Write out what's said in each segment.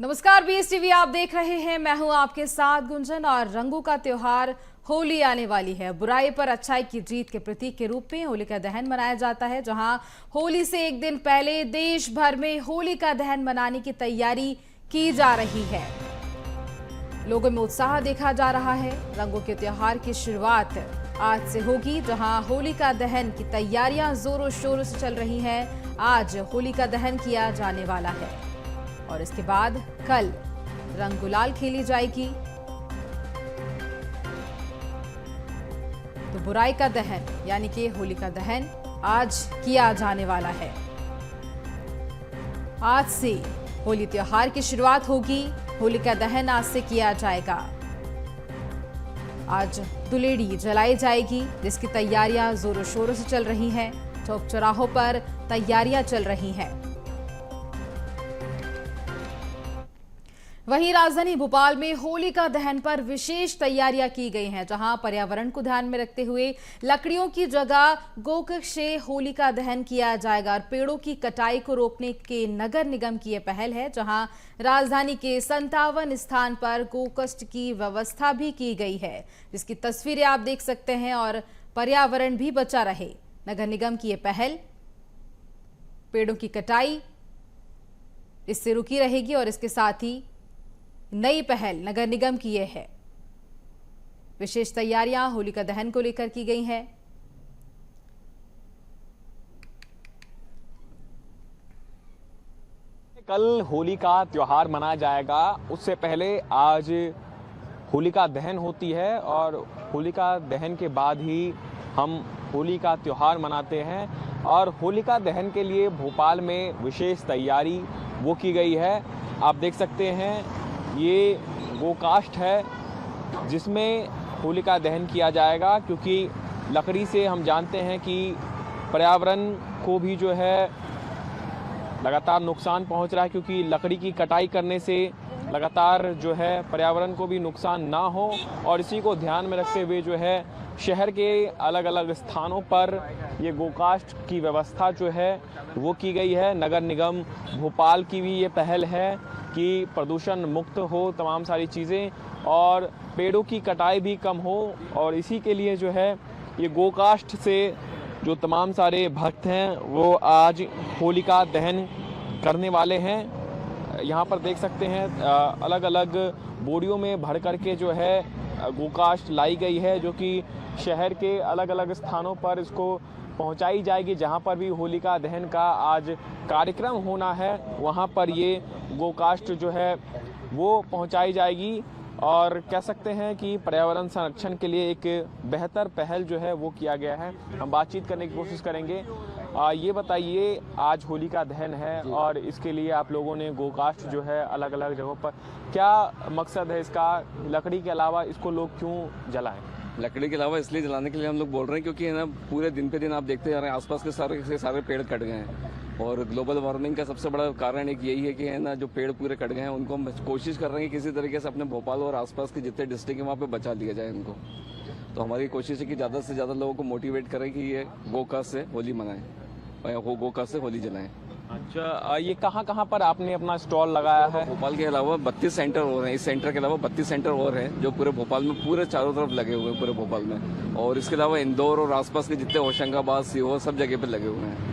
नमस्कार, BSTV आप देख रहे हैं। मैं हूं आपके साथ गुंजन। और रंगों का त्योहार होली आने वाली है। बुराई पर अच्छाई की जीत के प्रतीक के रूप में होलिका दहन मनाया जाता है, जहां होली से एक दिन पहले देश भर में होलिका दहन मनाने की तैयारी की जा रही है। लोगों में उत्साह देखा जा रहा है। रंगों के त्योहार की शुरुआत आज से होगी, जहां होलिका दहन की तैयारियां जोरों शोरों से चल रही हैं। आज होलिका दहन किया जाने वाला है और इसके बाद कल रंग गुलाल खेली जाएगी। तो बुराई का दहन यानी कि होलिका दहन आज किया जाने वाला है। आज से होली त्योहार की शुरुआत होगी। होलिका दहन आज से किया जाएगा। आज दुलेड़ी जलाई जाएगी, जिसकी तैयारियां जोरों शोरों से चल रही हैं। चौक चौराहों पर तैयारियां चल रही हैं। वहीं राजधानी भोपाल में होलिका दहन पर विशेष तैयारियां की गई हैं, जहां पर्यावरण को ध्यान में रखते हुए लकड़ियों की जगह गोकश से होलिका दहन किया जाएगा। और पेड़ों की कटाई को रोकने के नगर निगम की यह पहल है, जहां राजधानी के 57 स्थान पर गोकष्ट की व्यवस्था भी की गई है, जिसकी तस्वीरें आप देख सकते हैं। और पर्यावरण भी बचा रहे, नगर निगम की यह पहल पेड़ों की कटाई इससे रुकी रहेगी। और इसके साथ ही नई पहल नगर निगम की यह है। विशेष तैयारियां होलिका दहन को लेकर की गई हैं। कल होली का त्योहार मनाया जाएगा। उससे पहले आज होलिका दहन होती है और होलिका दहन के बाद ही हम होली का त्योहार मनाते हैं। और होलिका दहन के लिए भोपाल में विशेष तैयारी वो की गई है। आप देख सकते हैं, ये गोकाष्ठ है जिसमें होलिका दहन किया जाएगा, क्योंकि लकड़ी से हम जानते हैं कि पर्यावरण को भी जो है लगातार नुकसान पहुंच रहा है, क्योंकि लकड़ी की कटाई करने से लगातार जो है पर्यावरण को भी नुकसान ना हो। और इसी को ध्यान में रखते हुए जो है शहर के अलग अलग स्थानों पर ये गोकाष्ठ की व्यवस्था जो है वो की गई है। नगर निगम भोपाल की भी ये पहल है कि प्रदूषण मुक्त हो तमाम सारी चीज़ें और पेड़ों की कटाई भी कम हो। और इसी के लिए जो है ये गोकाष्ठ से जो तमाम सारे भक्त हैं वो आज होलिका दहन करने वाले हैं। यहाँ पर देख सकते हैं अलग अलग बोरियों में भर करके जो है गोकाष्ठ लाई गई है, जो कि शहर के अलग अलग स्थानों पर इसको पहुंचाई जाएगी। जहां पर भी होलिका दहन का आज कार्यक्रम होना है, वहां पर ये गोकाष्ठ जो है वो पहुंचाई जाएगी। और कह सकते हैं कि पर्यावरण संरक्षण के लिए एक बेहतर पहल जो है वो किया गया है। हम बातचीत करने की कोशिश करेंगे। ये बताइए, आज होलिका दहन है और इसके लिए आप लोगों ने गोकाष्ठ जो है अलग अलग जगहों पर, क्या मकसद है इसका? लकड़ी के अलावा इसको लोग क्यों जलाएं? लकड़ी के अलावा इसलिए जलाने के लिए हम लोग बोल रहे हैं क्योंकि है ना, पूरे दिन पे दिन आप देखते जा रहे हैं आसपास के सारे पेड़ कट गए हैं। और ग्लोबल वार्मिंग का सबसे बड़ा कारण एक यही है कि है ना, जो पेड़ पूरे कट गए हैं उनको हम कोशिश कर रहे हैं कि किसी तरीके से अपने भोपाल और आसपास के जितने डिस्ट्रिक्ट हैं वहाँ पे बचा लिया जाए इनको। तो हमारी कोशिश है कि ज़्यादा से ज़्यादा लोगों को मोटिवेट करें कि ये गोकाष्ठ से होली मनाएं और गोकाष्ठ से होली जलाएं। अच्छा, ये कहाँ पर आपने अपना स्टॉल लगाया है? भोपाल के अलावा 32 सेंटर और हैं। इस सेंटर के अलावा 32 सेंटर और हैं जो पूरे भोपाल में, पूरे चारों तरफ लगे हुए हैं पूरे भोपाल में। और इसके अलावा इंदौर और आसपास के जितने होशंगाबाद, सीहोर सब जगह पे लगे हुए हैं।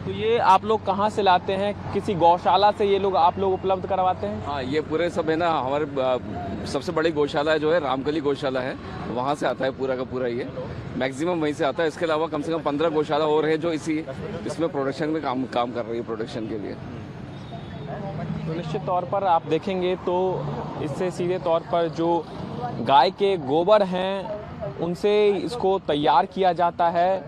तो ये आप लोग कहाँ से लाते हैं? किसी गौशाला से ये लोग आप लोग उपलब्ध करवाते हैं? हाँ, ये पूरे सब है ना, हमारे सबसे बड़ी गौशाला जो है रामकली गौशाला है, वहाँ से आता है पूरा का पूरा। ये मैक्सिमम वहीं से आता है। इसके अलावा कम से कम 15 गौशाला और है जो इसमें प्रोडक्शन में काम कर रही है, प्रोडक्शन के लिए। तो निश्चित तौर पर आप देखेंगे तो इससे सीधे तौर पर जो गाय के गोबर हैं उनसे इसको तैयार किया जाता है,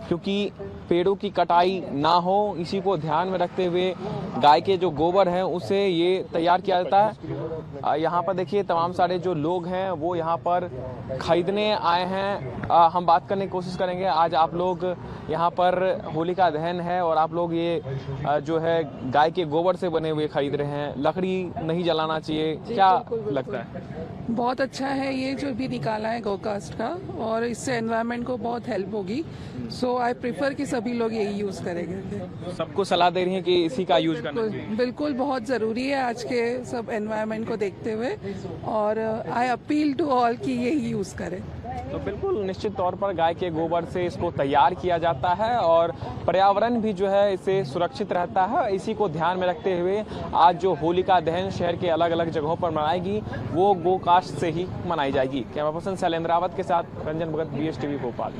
क्योंकि पेड़ों की कटाई ना हो, इसी को ध्यान में रखते हुए गाय के जो गोबर हैं उससे ये तैयार किया जाता है। यहाँ पर देखिए तमाम सारे जो लोग हैं वो यहाँ पर खरीदने आए हैं। हम बात करने की कोशिश करेंगे। आज आप लोग यहाँ पर होलिका दहन है और आप लोग ये जो है गाय के गोबर से बने हुए खरीद रहे हैं। लकड़ी नहीं जलाना चाहिए, क्या लगता है? बहुत अच्छा है ये जो भी निकाला है गोकाष्ठ का, और इससे एनवायरनमेंट को बहुत हेल्प होगी। सो आई प्रेफर कि सभी लोग यही यूज करेंगे। सबको सलाह दे रही हैं कि इसी का यूज करना चाहिए। बिल्कुल बिल्कुल, बहुत ज़रूरी है आज के सब एनवायरनमेंट को देखते हुए, और आई अपील टू ऑल कि यही यूज़ करें। तो बिल्कुल निश्चित तौर पर गाय के गोबर से इसको तैयार किया जाता है और पर्यावरण भी जो है इससे सुरक्षित रहता है। इसी को ध्यान में रखते हुए आज जो होलिका दहन शहर के अलग अलग जगहों पर मनाएगी वो गोकास्ट से ही मनाई जाएगी। कैमरा पर्सन शैलेंद्र रावत के साथ रंजन भगत, BSTV भोपाल।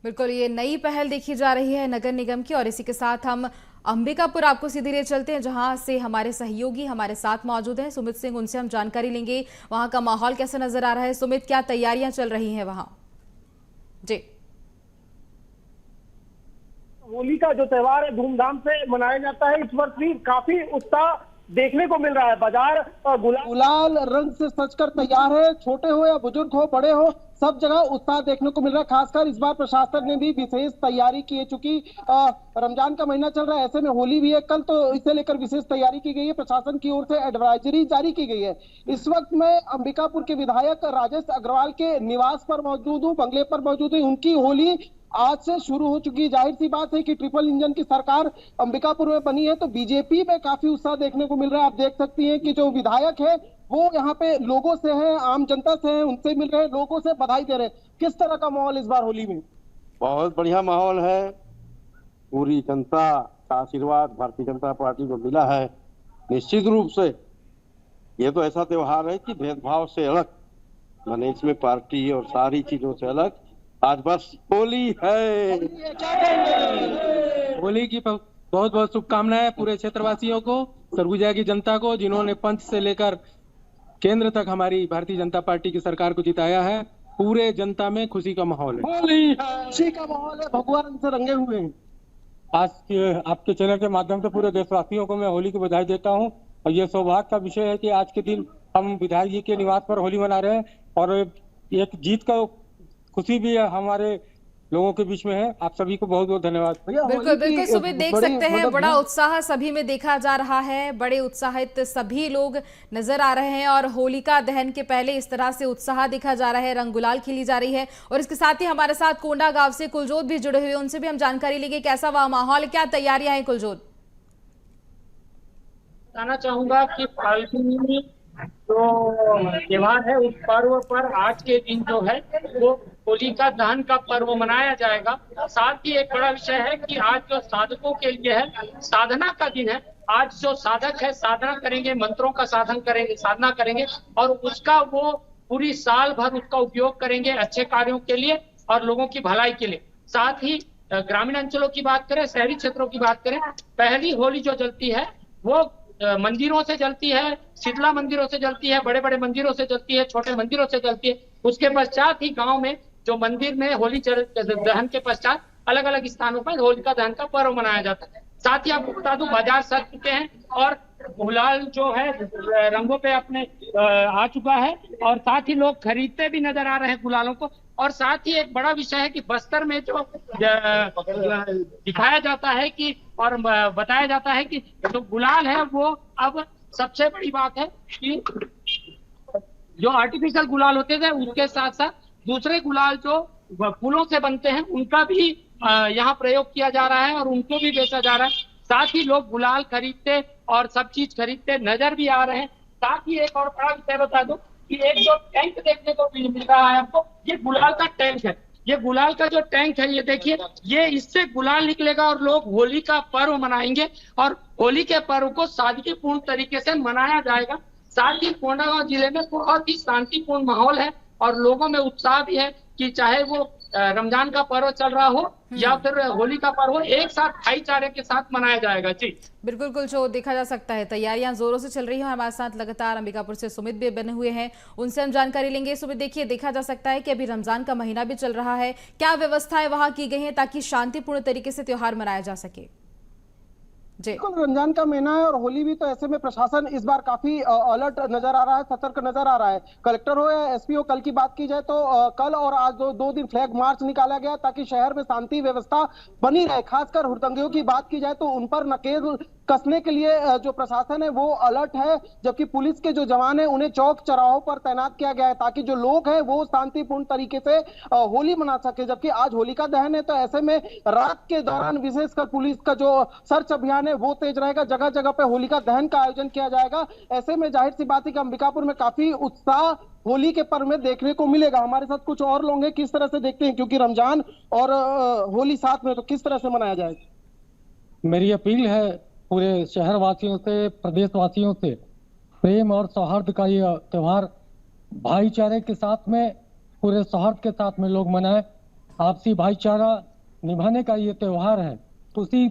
बिल्कुल, ये नई पहल देखी जा रही है नगर निगम की। और इसी के साथ हम अंबिकापुर आपको सीधे ले चलते हैं, जहां से हमारे सहयोगी हमारे साथ मौजूद हैं सुमित सिंह। उनसे हम जानकारी लेंगे वहां का माहौल कैसा नजर आ रहा है। सुमित, क्या तैयारियां चल रही हैं वहां? जी, होली का जो त्योहार है धूमधाम से मनाया जाता है। इस वर्ष भी काफी उत्साह देखने को मिल रहा है। बाजार गुलाल रंग से सजकर तैयार है। छोटे हो या बुजुर्ग हो, बड़े हो, सब जगह उत्साह देखने को मिल रहा है। खासकर इस बार प्रशासन ने भी विशेष तैयारी की है। चूंकि रमजान का महीना चल रहा है, ऐसे में होली भी है कल, तो इसे लेकर विशेष तैयारी की गई है। प्रशासन की ओर से एडवाइजरी जारी की गई है। इस वक्त मैं अंबिकापुर के विधायक राजेश अग्रवाल के निवास पर मौजूद हूँ, बंगले पर मौजूद हूँ। उनकी होली आज से शुरू हो चुकी है। जाहिर सी बात है कि ट्रिपल इंजन की सरकार अंबिकापुर में बनी है, तो बीजेपी में काफी उत्साह देखने को मिल रहा है। आप देख सकती हैं कि जो विधायक है वो यहाँ पे लोगों से है, आम जनता से है, उनसे मिल रहे हैं, लोगों से बधाई दे रहे हैं। किस तरह का माहौल इस बार होली में? बहुत बढ़िया माहौल है। पूरी जनता का आशीर्वाद भारतीय जनता पार्टी को मिला है। निश्चित रूप से ये तो ऐसा त्योहार है कि भेदभाव से अलग, माने इसमें पार्टी और सारी चीजों से अलग आज बस होली है। होली की बहुत बहुत शुभकामनाएं पूरे क्षेत्रवासियों को, सरगुजा की जनता को, जिन्होंने पंच से लेकर केंद्र तक हमारी भारतीय जनता पार्टी की सरकार को जिताया है। पूरे जनता में खुशी का माहौल है। होली है, खुशी का माहौल है, भगवान से रंगे हुए हैं। आज के आपके चैनल के माध्यम से पूरे देशवासियों को मैं होली की बधाई देता हूं। और ये सौभाग्य का विषय है कि आज के दिन हम विधायक जी के निवास पर होली मना रहे हैं और एक जीत का खुशी भी हमारे लोगों के बीच में है। आप सभी को बहुत बहुत धन्यवाद। बिल्कुल बिल्कुल सुमित, देख सकते हैं बड़ा उत्साह सभी में देखा जा रहा है। बड़े उत्साहित सभी लोग नजर आ रहे हैं और होलिका दहन के पहले इस तरह से उत्साह देखा जा रहा है, रंग गुलाल खिली जा रही है। और इसके साथ ही हमारे साथ कोंडा गांव से कुलजोत भी जुड़े हुए, उनसे भी हम जानकारी लेंगे कैसा वह माहौल, क्या तैयारियां हैं कुलजोत? बताना चाहूंगा कि फाल्गुनी जो त्योहार है उस पर्व पर आज के दिन जो है वो होलिका दहन का पर्व मनाया जाएगा। साथ ही एक बड़ा विषय है कि आज जो साधकों के लिए है साधना का दिन है। आज जो साधक है साधना करेंगे, मंत्रों का साधन करेंगे, साधना करेंगे और उसका वो पूरी साल भर उसका उपयोग करेंगे अच्छे कार्यों के लिए और लोगों की भलाई के लिए। साथ ही ग्रामीण अंचलों की बात करें, शहरी क्षेत्रों की बात करें, पहली होली जो जलती है वो मंदिरों से जलती है, शीतला मंदिरों से जलती है, बड़े बड़े मंदिरों से जलती है, छोटे मंदिरों से जलती है। उसके पश्चात ही गांव में जो मंदिर में होली दहन के पश्चात अलग अलग स्थानों पर होलिका दहन का पर्व मनाया जाता है। साथ ही आपको बता दूं बाजार सज चुके हैं और गुलाल जो है रंगों पे अपने आ चुका है और साथ ही लोग खरीदते भी नजर आ रहे हैं गुलालों को। और साथ ही एक बड़ा विषय है कि बस्तर में जो दिखाया जाता है कि और बताया जाता है कि जो गुलाल है वो अब सबसे बड़ी बात है कि जो आर्टिफिशियल गुलाल होते थे उसके साथ साथ दूसरे गुलाल जो फूलों से बनते हैं उनका भी यहाँ प्रयोग किया जा रहा है और उनको भी बेचा जा रहा है। साथ ही लोग गुलाल खरीदते और सब चीज खरीदते नजर भी आ रहे हैं। साथ ही एक और बड़ा विषय बता दो कि एक जो टैंक देखने को मिल रहा है आपको, ये गुलाल का टैंक है। ये गुलाल का जो टैंक है ये देखिए, ये इससे गुलाल निकलेगा और लोग होली का पर्व मनाएंगे और होली के पर्व को सादगीपूर्ण तरीके से मनाया जाएगा। साथ ही कोंडागांव जिले में बहुत ही शांतिपूर्ण माहौल है और लोगों में उत्साह भी है कि चाहे वो रमजान का पर्व चल रहा हो या फिर होली का पर्व हो, एक साथ भाईचारे के साथ मनाया जाएगा। जी बिल्कुल कुलजोत, देखा जा सकता है तैयारियां जोरों से चल रही हैं। हमारे साथ लगातार अंबिकापुर से सुमित भी बने हुए हैं, उनसे हम जानकारी लेंगे। सुमित, देखिए देखा जा सकता है कि अभी रमजान का महीना भी चल रहा है, क्या व्यवस्थाएं वहां की गई हैं ताकि शांतिपूर्ण तरीके से त्योहार मनाया जा सके? बिल्कुल, रमजान का महीना है और होली भी, तो ऐसे में प्रशासन इस बार काफी अलर्ट नजर आ रहा है, सतर्क नजर आ रहा है। कलेक्टर हो या एसपी हो, कल की बात की जाए तो कल और आज दो दिन फ्लैग मार्च निकाला गया ताकि शहर में शांति व्यवस्था बनी रहे। खासकर हुड़दंगियों की बात की जाए तो उन पर नकेल कसने के लिए जो प्रशासन है वो अलर्ट है, जबकि पुलिस के जो जवान है उन्हें चौक चौराहों पर तैनात किया गया है ताकि जो लोग हैं वो शांतिपूर्ण तरीके से होली मना सके। जबकि आज होलिका दहन है तो ऐसे में रात के दौरान विशेषकर पुलिस का जो सर्च अभियान है वो तेज रहेगा, जगह जगह पे होलिका दहन का आयोजन किया जाएगा। ऐसे में जाहिर सी बात है कि अंबिकापुर में काफी उत्साह होली के पर्व में देखने को मिलेगा। हमारे साथ कुछ और लोग हैं, किस तरह से देखते हैं, क्योंकि रमजान और होली साथ में, तो किस तरह से मनाया जाएगा? मेरी अपील है पूरे शहर वासियों से, प्रदेश वासियों से, प्रेम और सौहार्द का ये त्योहार भाईचारे के साथ में, पूरे सौहार्द के साथ में लोग मनाएं। आपसी भाईचारा निभाने का ये त्योहार है, तो उसी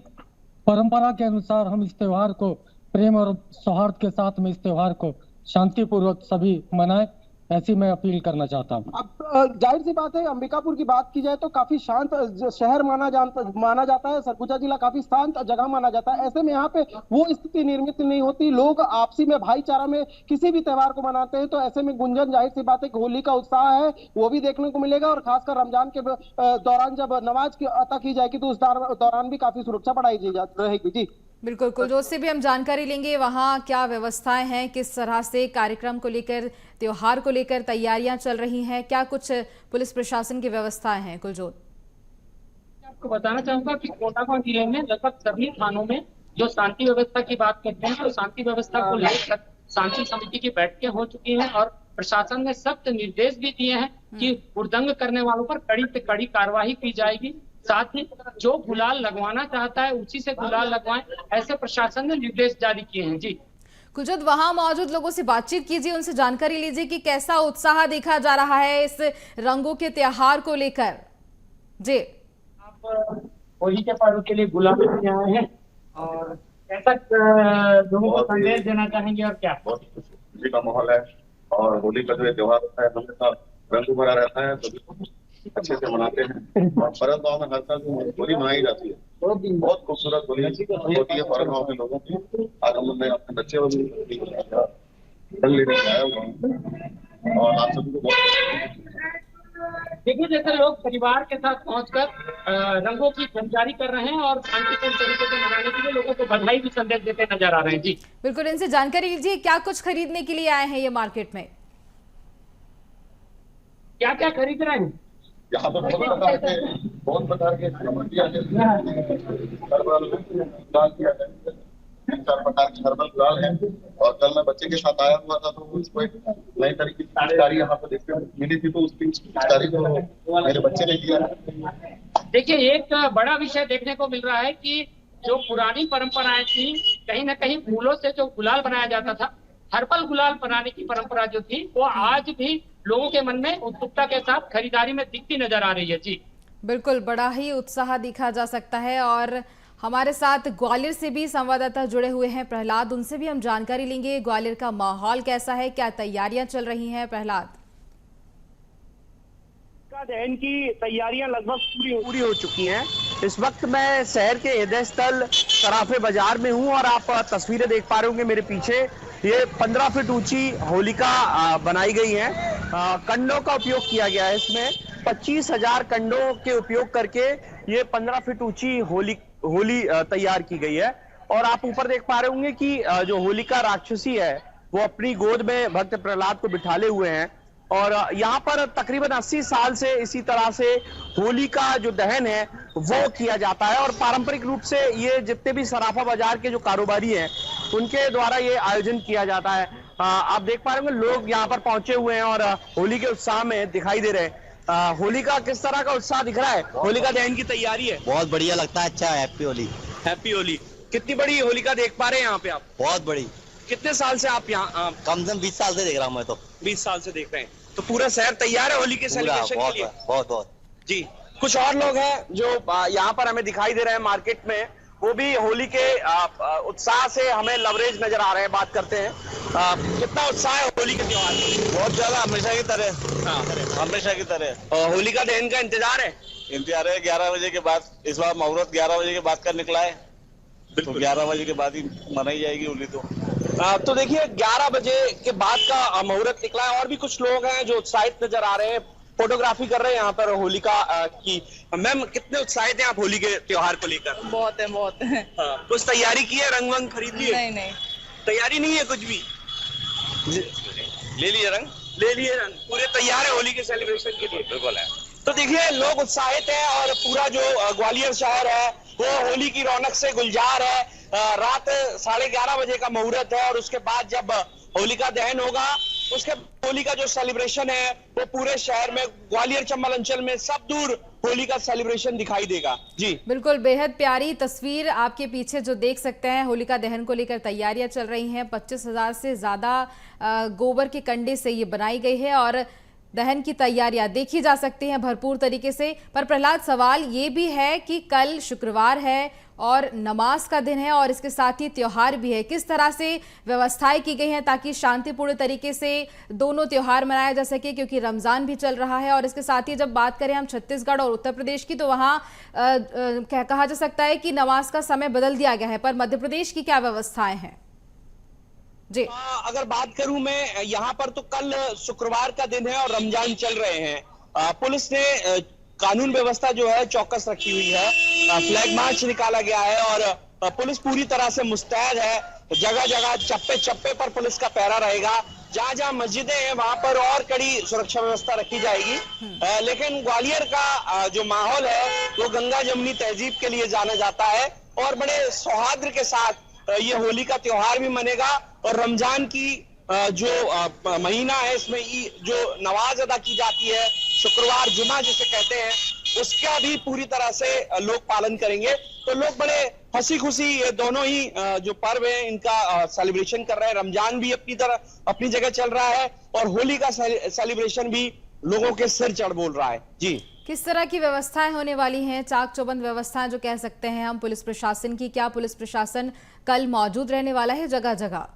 परंपरा के अनुसार हम इस त्योहार को प्रेम और सौहार्द के साथ में इस त्योहार को शांतिपूर्वक सभी मनाएं, ऐसी मैं अपील करना चाहता हूँ। अब जाहिर सी बात है, अंबिकापुर की बात की जाए तो काफी शांत शहर माना जाता है, सरगुजा जिला काफी शांत जगह माना जाता है। ऐसे में यहाँ पे वो स्थिति निर्मित नहीं होती, लोग आपसी में भाईचारा में किसी भी त्योहार को मनाते हैं। तो ऐसे में गुंजन, जाहिर सी बात है कि होली का उत्साह है वो भी देखने को मिलेगा, और खासकर रमजान के दौरान जब नमाज की अता की जाएगी तो उस दौरान भी काफी सुरक्षा बढ़ाई रहेगी। जी बिल्कुल, कुलजोत से भी हम जानकारी लेंगे वहाँ क्या व्यवस्थाएं हैं, किस तरह से कार्यक्रम को लेकर, त्योहार को लेकर तैयारियां चल रही हैं, क्या कुछ पुलिस प्रशासन की व्यवस्थाएं हैं। कुलजोत, आपको बताना चाहूंगा कि कोंडागांव जिले में लगभग सभी थानों में जो शांति व्यवस्था की बात करते हैं तो शांति व्यवस्था को लेकर शांति समिति की बैठकें हो चुकी हैं और प्रशासन ने सख्त निर्देश भी दिए हैं कि उल्लंघन करने वालों पर कड़ी से कड़ी कार्रवाई की जाएगी। साथ ही जो गुलाल लगवाना चाहता है उसी से गुलाल लगवाएं, ऐसे प्रशासन ने निर्देश जारी किए हैं। जी कुलजोत, वहां मौजूद लोगों से बातचीत कीजिए, उनसे जानकारी लीजिए कि कैसा उत्साह देखा जा रहा है इस रंगों के त्योहार को लेकर। जी, आप होली के पर्व के लिए गुलाल लेके आए हैं और कैसा लोगों को संदेश देना चाहेंगे और क्या? बहुत खुशी का माहौल है और होली का जो त्योहार होता है हमेशा रंग भरा रहता है, तो अच्छे से मनाते हैं। और परत गाँव में हर साल होली मनाई जाती है, बहुत खूबसूरत होली होती है परत गाँव के लोगों की। आज हम लोग अपने बच्चे रंग लेने आया हुआ हूँ और आप सभी को देखिए, जैसे लोग परिवार के साथ पहुंचकर रंगों की खरीदारी कर रहे हैं और शांतिपूर्ण तरीके से मनाने के लिए लोगों को बधाई भी संदेश देते नजर आ रहे हैं। जी बिल्कुल, इनसे जानकारी लीजिए, क्या कुछ खरीदने के लिए आए हैं ये मार्केट में, क्या क्या खरीद रहे हैं? यहाँ पर बहुत प्रकार के चार प्रकार के हर्बल गुलाल है। और कल मैं बच्चे के साथ आया हुआ था तो उसको एक नई तरीके की पिचकारी यहाँ पर देखते मिली थी, तो उसकी पिचकारी को मेरे बच्चे ने किया। देखिए, एक बड़ा विषय देखने को मिल रहा है कि जो पुरानी परंपराएं थी, कहीं ना कहीं फूलों से जो गुलाल बनाया जाता था, हर्बल गुलाल बनाने की परंपरा जो थी वो आज भी लोगों के मन में उत्सुकता के साथ खरीदारी में दिखती नजर आ रही है। जी बिल्कुल, बड़ा ही उत्साह दिखा जा सकता है। और हमारे साथ ग्वालियर से भी संवाददाता जुड़े हुए हैं प्रहलाद, उनसे भी हम जानकारी लेंगे ग्वालियर का माहौल कैसा है, क्या तैयारियां चल रही हैं। प्रहलाद, दहन की तैयारियां लगभग पूरी हो चुकी हैं। इस वक्त मैं शहर के हृदय स्थल सराफे बाजार में हूं और आप तस्वीरें देख पा रहे होंगे मेरे पीछे। ये 15 फीट ऊंची होलिका बनाई गई है, कंडों का उपयोग किया गया है। इसमें 25,000 कंडों के उपयोग करके ये 15 फीट ऊंची होली तैयार की गई है। और आप ऊपर देख पा रहे होंगे कि जो होलिका राक्षसी है वो अपनी गोद में भक्त प्रहलाद को बिठाले हुए हैं। और यहाँ पर तकरीबन 80 साल से इसी तरह से होली का जो दहन है वो किया जाता है। और पारंपरिक रूप से ये जितने भी सराफा बाजार के जो कारोबारी हैं उनके द्वारा ये आयोजन किया जाता है। आप देख पा रहे होंगे लोग यहाँ पर पहुंचे हुए हैं और होली के उत्साह में दिखाई दे रहे हैं। होली का किस तरह का उत्साह दिख रहा है? होलिका दहन की तैयारी है, बहुत बढ़िया लगता है। अच्छा, हैप्पी होली। हैप्पी होली। कितनी बड़ी होलिका देख पा रहे हैं यहाँ पे आप? बहुत बड़ी। कितने साल से आप यहाँ? कम से कम 20 साल से देख रहा हूँ मैं तो। 20 साल से देख रहे हैं, तो पूरा शहर तैयार है होली के सेलिब्रेशन के लिए? बहुत जी। कुछ और लोग हैं जो यहाँ पर हमें दिखाई दे रहे हैं मार्केट में, वो भी होली के उत्साह से हमें लवरेज नजर आ रहे हैं। बात करते हैं, कितना उत्साह है होली के त्योहार में? बहुत ज्यादा, हमेशा की तरह। हमेशा की तरह। होली का दहन का इंतजार है? इंतजार है 11 बजे के बाद। इस बार मुहूर्त 11 बजे के बाद का निकला है, तो 11 बजे के बाद ही मनाई जाएगी होली। तो देखिए 11 बजे के बाद का मुहूर्त निकला है। और भी कुछ लोग हैं जो उत्साहित नजर आ रहे हैं। फोटोग्राफी कर रहे हैं यहाँ पर होलिका की। मैम, कितने उत्साहित हैं आप होली के त्योहार को लेकर? बहुत है, बहुत है। कुछ तैयारी की है, रंग वंग खरीद लिए? नहीं नहीं, तैयारी नहीं है कुछ भी? ले लिए रंग? ले लिए रंग, पूरे तैयार है होली के सेलिब्रेशन के लिए? बिल्कुल है। तो देखिए, लोग उत्साहित हैं और पूरा जो ग्वालियर शहर है वो होली की रौनक से गुलजार है। रात 11:30 बजे का मुहूर्त है और उसके बाद जब होलिका दहन होगा, उसके होली का जो सेलिब्रेशन है वो पूरे शहर में, ग्वालियर चंबल अंचल में सब दूर होली का सेलिब्रेशन दिखाई देगा। जी बिल्कुल, बेहद प्यारी तस्वीर आपके पीछे जो देख सकते हैं। होलिका दहन को लेकर तैयारियां चल रही हैं। 25,000 से ज्यादा गोबर के कंडे से ये बनाई गई है और दहन की तैयारियां देखी जा सकती हैं भरपूर तरीके से। पर प्रहलाद, सवाल ये भी है कि कल शुक्रवार है और नमाज का दिन है और इसके साथ ही त्योहार भी है। किस तरह से व्यवस्थाएं की गई हैं ताकि शांतिपूर्ण तरीके से दोनों त्योहार मनाया जा सके, क्योंकि रमजान भी चल रहा है। और इसके साथ ही जब बात करें हम छत्तीसगढ़ और उत्तर प्रदेश की, तो वहाँ कहा जा सकता है कि नमाज का समय बदल दिया गया है, पर मध्य प्रदेश की क्या व्यवस्थाएं हैं? जी, अगर बात करूं मैं, यहाँ पर तो कल शुक्रवार का दिन है और रमजान चल रहे हैं। पुलिस ने कानून व्यवस्था जो है चौकस रखी हुई है। फ्लैग मार्च निकाला गया है और पुलिस पूरी तरह से मुस्तैद है। जगह जगह चप्पे चप्पे पर पुलिस का पहरा रहेगा। जहां जहां मस्जिदें हैं वहां पर और कड़ी सुरक्षा व्यवस्था रखी जाएगी। लेकिन ग्वालियर का जो माहौल है वो गंगा जमुनी तहजीब के लिए जाना जाता है और बड़े सौहार्द के साथ ये होली का त्योहार भी मनेगा। और रमजान की जो महीना है, इसमें जो नमाज अदा की जाती है, शुक्रवार जुमा जिसे कहते हैं, उसका भी पूरी तरह से लोग पालन करेंगे। तो लोग बड़े हंसी खुशी ये दोनों ही जो पर्व है इनका सेलिब्रेशन कर रहे हैं। रमजान भी अपनी जगह चल रहा है और होली का सेलिब्रेशन भी लोगों के सिर चढ़ बोल रहा है। जी, किस तरह की व्यवस्थाएं होने वाली हैं? चाक चौबंद व्यवस्थाएं जो कह सकते हैं हम पुलिस प्रशासन की, क्या पुलिस प्रशासन कल मौजूद रहने वाला है जगह जगह?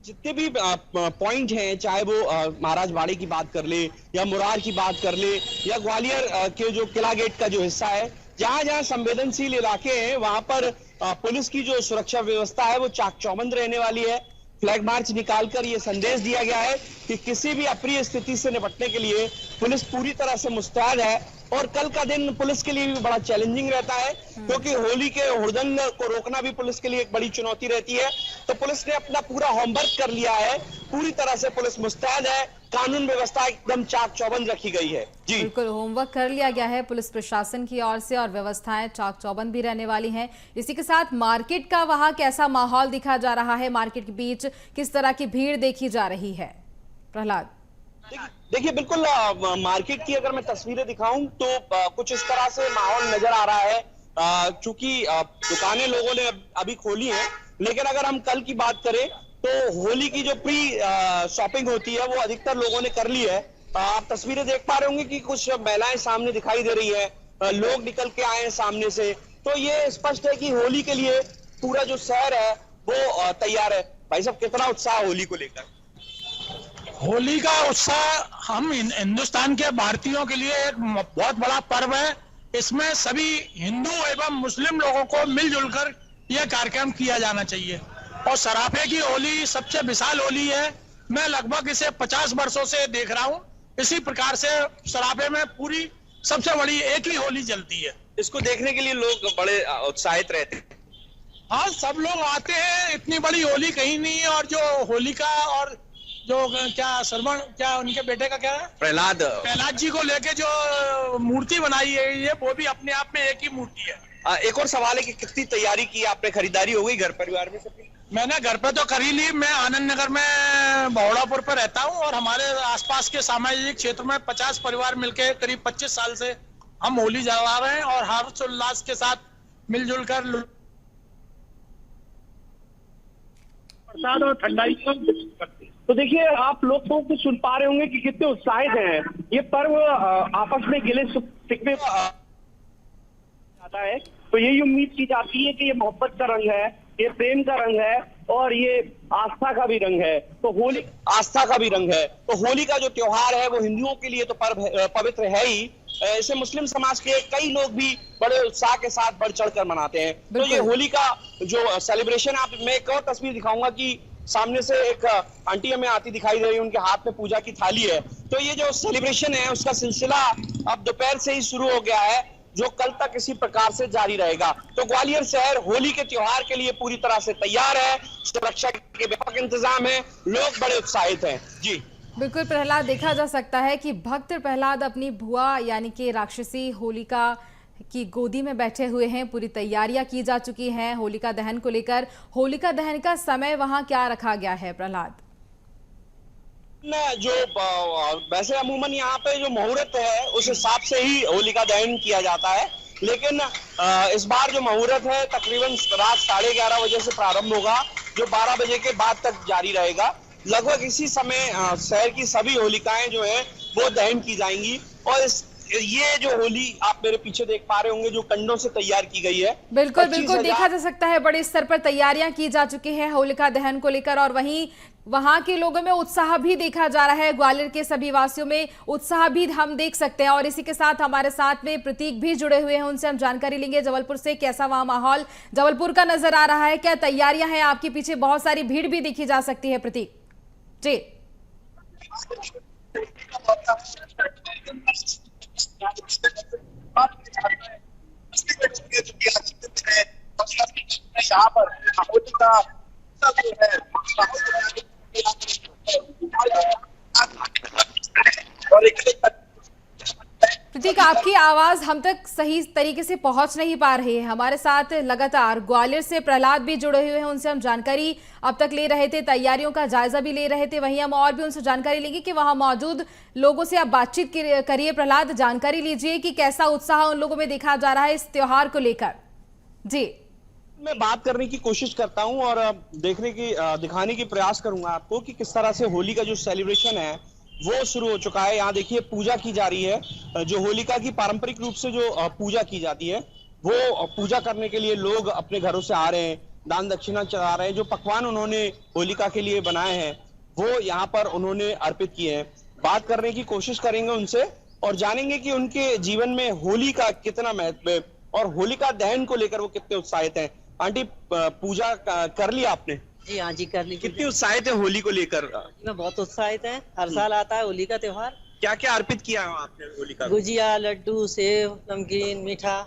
जितने भी पॉइंट हैं, चाहे वो महाराजबाड़ी की बात कर ले या मुरार की बात कर ले या ग्वालियर के जो किला गेट का जो हिस्सा है, जहां जहां संवेदनशील इलाके हैं वहां पर पुलिस की जो सुरक्षा व्यवस्था है वो चाक चौबंद रहने वाली है। फ्लैग मार्च निकालकर ये संदेश दिया गया है कि किसी भी अप्रिय स्थिति से निपटने के लिए पुलिस पूरी तरह से मुस्तैद है। और कल का दिन पुलिस के लिए भी बड़ा चैलेंजिंग रहता है, क्योंकि होली के हुड़दंग को रोकना भी पुलिस के लिए एक बड़ी चुनौती रहती है। तो पुलिस ने अपना पूरा होमवर्क कर लिया है, पूरी तरह से पुलिस मुस्तैद है, कानून व्यवस्था एकदम चाक चौबंद रखी गई है। जी बिल्कुल, होमवर्क कर लिया गया है पुलिस प्रशासन की ओर से और व्यवस्थाएं चाक चौबंद भी रहने वाली हैं। इसी के साथ मार्केट का वहां कैसा माहौल दिखा जा रहा है? मार्केट के बीच किस तरह की भीड़ देखी जा रही है? प्रहलाद, देखिए, बिल्कुल मार्केट की अगर मैं तस्वीरें दिखाऊं तो कुछ इस तरह से माहौल नजर आ रहा है। चूंकि दुकानें लोगों ने अभी खोली हैं, लेकिन अगर हम कल की बात करें तो होली की जो प्री शॉपिंग होती है वो अधिकतर लोगों ने कर ली है। आप तस्वीरें देख पा रहे होंगे कि कुछ महिलाएं सामने दिखाई दे रही है, लोग निकल के आए हैं सामने से। तो ये स्पष्ट है कि होली के लिए पूरा जो शहर है वो तैयार है। भाई साहब, कितना उत्साह होली को लेकर? होली का उत्साह हम हिंदुस्तान के भारतीयों के लिए एक बहुत बड़ा पर्व है। इसमें सभी हिंदू एवं मुस्लिम लोगों को मिलजुल कर यह कार्यक्रम किया जाना चाहिए। और सराफे की होली सबसे विशाल होली है। मैं लगभग इसे 50 वर्षों से देख रहा हूँ। इसी प्रकार से सराफे में पूरी सबसे बड़ी एक ही होली चलती है। इसको देखने के लिए लोग बड़े उत्साहित रहते हैं। हाँ, सब लोग आते हैं। इतनी बड़ी होली कहीं नहीं है। और जो होलिका और जो क्या श्रवण, क्या उनके बेटे का क्या है, प्रहलाद जी को लेके जो मूर्ति बनाई है ये, वो भी अपने आप में एक ही मूर्ति है। एक और सवाल है कि कितनी तैयारी की आपने? खरीदारी हो गई घर परिवार में सबकी? मैंने घर पे तो कर ही ली। मैं आनंद नगर में बहुड़ापुर पर रहता हूँ और हमारे आसपास के सामाजिक क्षेत्र में 50 परिवार मिलके करीब 25 साल से हम होली जला रहे हैं और हर्षोल्लास के साथ मिलजुल कर प्रसाद और ठंडाई करते हैं। तो देखिए, आप लोग तो सुन पा रहे होंगे कि कितने उत्साहित हैं। ये पर्व आपस में गिले शिकवे आता है, तो यही उम्मीद की जाती है कि ये मोहब्बत का रंग है, ये प्रेम का रंग है और ये आस्था का भी रंग है। तो होली आस्था का भी रंग है। तो होली का जो त्योहार है वो हिंदुओं के लिए तो पर्व पवित्र है ही, इसे मुस्लिम समाज के कई लोग भी बड़े उत्साह के साथ बढ़ चढ़ कर मनाते हैं। तो ये होली का जो सेलिब्रेशन, आप मैं एक और तस्वीर दिखाऊंगा कि सामने से एक आंटी हमें आती दिखाई दे रही है, उनके हाथ में पूजा की थाली है। तो ये जो सेलिब्रेशन है उसका सिलसिला अब दोपहर से ही शुरू हो गया है, जो कल तक इसी प्रकार से जारी रहेगा। तो ग्वालियर शहर होली के त्योहार के लिए पूरी तरह से तैयार है, सुरक्षा के व्यापक इंतजाम है, लोग बड़े उत्साहित हैं। जी बिल्कुल प्रहलाद, देखा जा सकता है कि भक्त प्रहलाद अपनी भुआ यानी कि राक्षसी होलिका की गोदी में बैठे हुए हैं। पूरी तैयारियां की जा चुकी हैं होलिका दहन को लेकर। होलिका दहन का समय वहां क्या रखा गया है प्रहलाद? जो वैसे अमूमन यहाँ पे जो मुहूर्त है उस हिसाब से ही होलिका दहन किया जाता है, लेकिन इस बार जो मुहूर्त है तकरीबन रात 11:30 बजे से प्रारंभ होगा, जो 12 बजे के बाद तक जारी रहेगा। लगभग इसी समय शहर की सभी होलिकाएं जो है वो दहन की जाएंगी। और ये जो होली आप मेरे पीछे देख पा रहे होंगे जो कंडों से तैयार की गई है, बिल्कुल बिल्कुल देखा जा सकता है बड़े स्तर पर तैयारियां की जा चुकी हैं होलिका दहन को लेकर। और वहीं वहां के लोगों में उत्साह भी देखा जा रहा है, ग्वालियर के सभी वासियों में उत्साह भी हम देख सकते हैं। और इसी के साथ हमारे साथ में प्रतीक भी जुड़े हुए हैं, उनसे हम जानकारी लेंगे जबलपुर से। कैसा वहां माहौल जबलपुर का नजर आ रहा है, क्या तैयारियां हैं? आपके पीछे बहुत सारी भीड़ भी देखी जा सकती है प्रतीक जी। यहाँ पर प्रतीक, आपकी आवाज हम तक सही तरीके से पहुंच नहीं पा रही है। हमारे साथ लगातार ग्वालियर से प्रहलाद भी जुड़े हुए हैं, उनसे हम जानकारी अब तक ले रहे थे, तैयारियों का जायजा भी ले रहे थे। वहीं हम और भी उनसे जानकारी लेंगे कि वहां मौजूद लोगों से आप बातचीत करिए। प्रहलाद, जानकारी लीजिए कि कैसा उत्साह उन लोगों में देखा जा रहा है इस त्योहार को लेकर। जी मैं बात करने की कोशिश करता हूं और दिखाने की प्रयास करूंगा आपको कि किस तरह से होली का जो सेलिब्रेशन है वो शुरू हो चुका है। यहाँ देखिए पूजा की जा रही है, जो होलिका की पारंपरिक रूप से जो पूजा की जाती है वो पूजा करने के लिए लोग अपने घरों से आ रहे हैं, दान दक्षिणा चढ़ा रहे हैं। जो पकवान उन्होंने होलिका के लिए बनाए हैं वो यहाँ पर उन्होंने अर्पित किए हैं। बात करने की कोशिश करेंगे उनसे और जानेंगे कि उनके जीवन में होली का कितना महत्व है और होलिका दहन को लेकर वो कितने उत्साहित हैं। आंटी, पूजा कर लिया आपने? जी हाँ जी, कर ली। कितनी उत्साहित है होली को लेकर? मैं बहुत उत्साहित है, हर साल आता है होली का त्योहार। क्या क्या अर्पित किया है आपने होलिका? गुजिया, लड्डू, सेव, नमकीन, मीठा,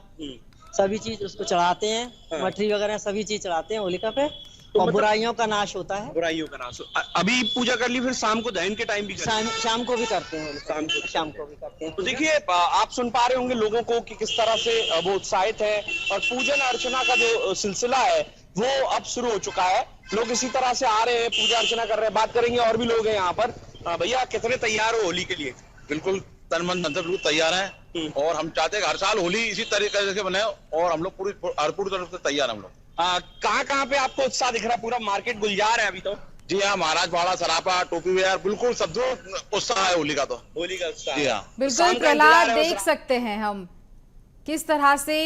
सभी चीज उसको चढ़ाते हैं। मठरी वगैरह सभी चीज चढ़ाते हैं होलिका पे। और बुराइयों का नाश होता है। बुराइयों का नाश। अभी पूजा कर ली, फिर शाम को दहन के टाइम भी शाम को भी करते हैं। शाम को भी करते हैं। तो देखिए आप सुन पा रहे होंगे लोगों को कि किस तरह से वो उत्साहित है और पूजन अर्चना का जो सिलसिला है वो अब शुरू हो चुका है। लोग इसी तरह से आ रहे हैं, पूजा अर्चना कर रहे हैं। बात करेंगे, और भी लोग हैं यहाँ पर। भैया, कितने तैयार हो होली के लिए? बिल्कुल तन मन धन से बिल्कुल तैयार हैं और हम चाहते हैं हर साल होली इसी तरीके से बने और हम लोग पूरी तरफ से तैयार हैं हम लोग। कहाँ पे आपको उत्साह दिख रहा है? पूरा मार्केट गुलजार है अभी तो। जी हाँ, महाराज बाड़ा, सरापा, टोपी वेयर, बिल्कुल सब जो उत्साह है होली का। तो होली का उत्साह। जी हाँ, बिल्कुल प्रहलाद, देख सकते हैं हम किस तरह से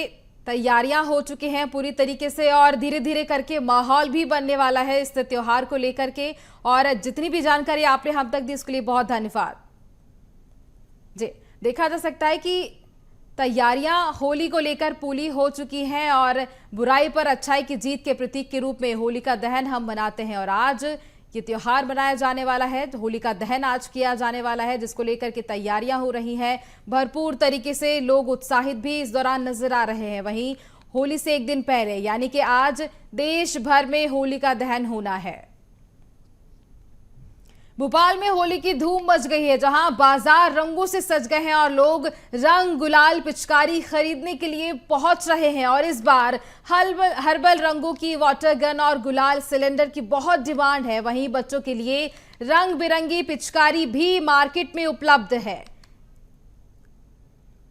तैयारियां हो चुकी हैं पूरी तरीके से और धीरे धीरे करके माहौल भी बनने वाला है इस त्योहार को लेकर के। और जितनी भी जानकारी आपने हम तक दी उसके लिए बहुत धन्यवाद जी। देखा जा सकता है कि तैयारियां होली को लेकर पूरी हो चुकी हैं और बुराई पर अच्छाई की जीत के प्रतीक के रूप में होलिका दहन हम मनाते हैं। और आज ये त्योहार मनाया जाने वाला है, तो होलिका दहन आज किया जाने वाला है, जिसको लेकर के तैयारियां हो रही हैं। भरपूर तरीके से लोग उत्साहित भी इस दौरान नजर आ रहे हैं। वहीं होली से एक दिन पहले यानी कि आज देश भर में होलिका दहन होना है। भोपाल में होली की धूम मच गई है, जहां बाजार रंगों से सज गए हैं और लोग रंग, गुलाल, पिचकारी खरीदने के लिए पहुंच रहे हैं। और इस बार हर्बल रंगों की वाटर गन और गुलाल सिलेंडर की बहुत डिमांड है। वहीं बच्चों के लिए रंग बिरंगी पिचकारी भी मार्केट में उपलब्ध है।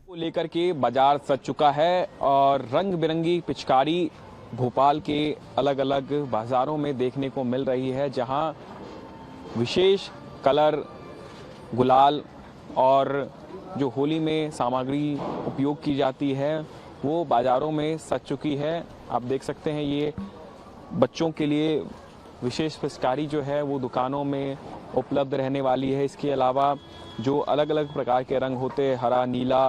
को लेकर के बाजार सज चुका है और रंग बिरंगी पिचकारी भोपाल के अलग अलग बाजारों में देखने को मिल रही है, जहां विशेष कलर, गुलाल और जो होली में सामग्री उपयोग की जाती है वो बाज़ारों में सज चुकी है। आप देख सकते हैं ये बच्चों के लिए विशेष पिचकारी जो है वो दुकानों में उपलब्ध रहने वाली है। इसके अलावा जो अलग अलग प्रकार के रंग होते हैं, हरा, नीला,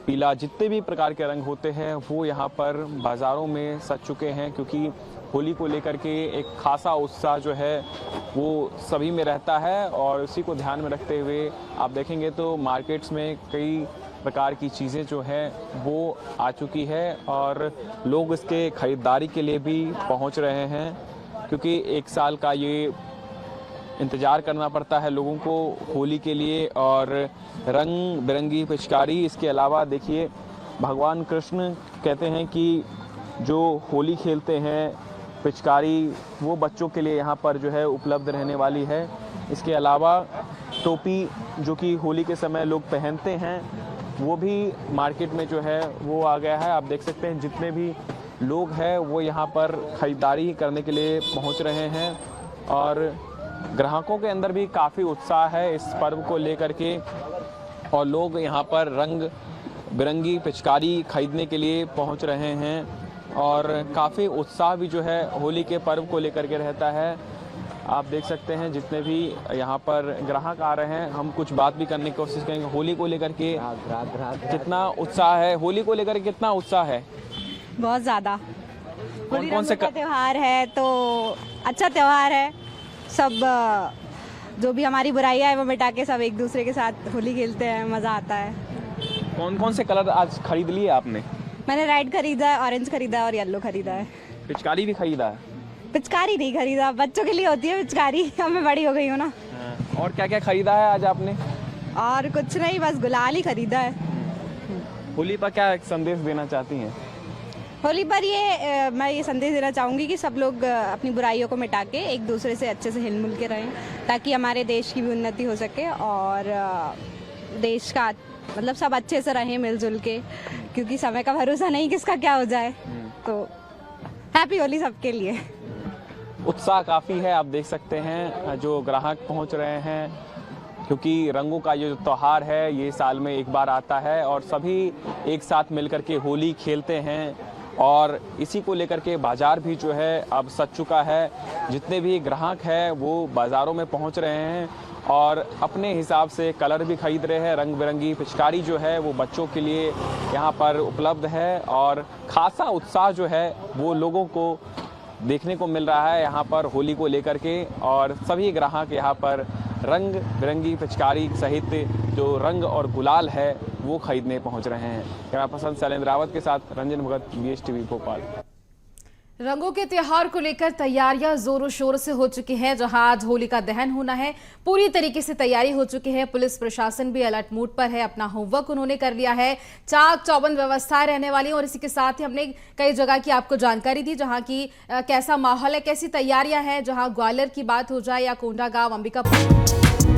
पीला, जितने भी प्रकार के रंग होते हैं वो यहाँ पर बाज़ारों में सज चुके हैं, क्योंकि होली को लेकर के एक खासा उत्साह जो है वो सभी में रहता है और उसी को ध्यान में रखते हुए आप देखेंगे तो मार्केट्स में कई प्रकार की चीज़ें जो है वो आ चुकी है और लोग इसके ख़रीदारी के लिए भी पहुंच रहे हैं, क्योंकि एक साल का ये इंतज़ार करना पड़ता है लोगों को होली के लिए। और रंग बिरंगी पिचकारी, इसके अलावा देखिए भगवान कृष्ण कहते हैं कि जो होली खेलते हैं पिचकारी वो बच्चों के लिए यहाँ पर जो है उपलब्ध रहने वाली है। इसके अलावा टोपी जो कि होली के समय लोग पहनते हैं वो भी मार्केट में जो है वो आ गया है। आप देख सकते हैं जितने भी लोग हैं वो यहाँ पर ख़रीदारी करने के लिए पहुँच रहे हैं और ग्राहकों के अंदर भी काफ़ी उत्साह है इस पर्व को लेकर के और लोग यहाँ पर रंग बिरंगी पिचकारी खरीदने के लिए पहुँच रहे हैं और काफ़ी उत्साह भी जो है होली के पर्व को लेकर के रहता है। आप देख सकते हैं जितने भी यहाँ पर ग्राहक आ रहे हैं, हम कुछ बात भी करने की कोशिश करेंगे। होली को लेकर के कितना उत्साह है? होली को लेकर कितना उत्साह है? बहुत ज़्यादा। कौन कौन से त्यौहार है तो अच्छा त्यौहार है। सब जो भी हमारी बुराइयां है वो मिटा के सब एक दूसरे के साथ होली खेलते हैं, मज़ा आता है। कौन कौन से कलर आज खरीद लिए आपने? मैंने रेड खरीदा है, ऑरेंज खरीदा है और येलो खरीदा है। पिचकारी भी खरीदा है? पिचकारी नहीं खरीदा, बच्चों के लिए होती है पिचकारी, अब मैं बड़ी हो गई हूँ ना। और क्या क्या खरीदा है आज आपने? और कुछ नहीं, बस गुलाल ही खरीदा है। होली पर क्या संदेश देना चाहती हैं? होली पर मैं ये संदेश देना चाहूँगी कि सब लोग अपनी बुराइयों को मिटा के एक दूसरे से अच्छे से हिल मिल के रहें ताकि हमारे देश की भी उन्नति हो सके और देश का मतलब सब अच्छे से रहें मिलजुल के, क्योंकि समय का भरोसा नहीं किसका क्या हो जाए। तो हैप्पी होली सबके लिए। उत्साह काफ़ी है, आप देख सकते हैं जो ग्राहक पहुंच रहे हैं, क्योंकि रंगों का ये जो त्यौहार है ये साल में एक बार आता है और सभी एक साथ मिलकर के होली खेलते हैं और इसी को लेकर के बाज़ार भी जो है अब सज चुका है। जितने भी ग्राहक हैं वो बाज़ारों में पहुंच रहे हैं और अपने हिसाब से कलर भी खरीद रहे हैं। रंग बिरंगी पिचकारी जो है वो बच्चों के लिए यहाँ पर उपलब्ध है और ख़ासा उत्साह जो है वो लोगों को देखने को मिल रहा है यहाँ पर होली को लेकर के और सभी ग्राहक यहाँ पर रंग बिरंगी पिचकारी सहित जो रंग और गुलाल है वो खरीदने पहुँच रहे हैं। कैमरा पर्सन शैलेंद्र रावत के साथ रंजन भगत, BSTV भोपाल। रंगों के त्योहार को लेकर तैयारियां जोरों शोर से हो चुकी हैं। जहां आज होली का दहन होना है, पूरी तरीके से तैयारी हो चुकी है। पुलिस प्रशासन भी अलर्ट मोड पर है, अपना होमवर्क उन्होंने कर लिया है। चाक चौबंद व्यवस्थाएं रहने वाली हैं और इसी के साथ ही हमने कई जगह की आपको जानकारी दी जहां की कैसा माहौल है, कैसी तैयारियां हैं। जहां ग्वालियर की बात हो जाए या कोंडागांव, अंबिकापुर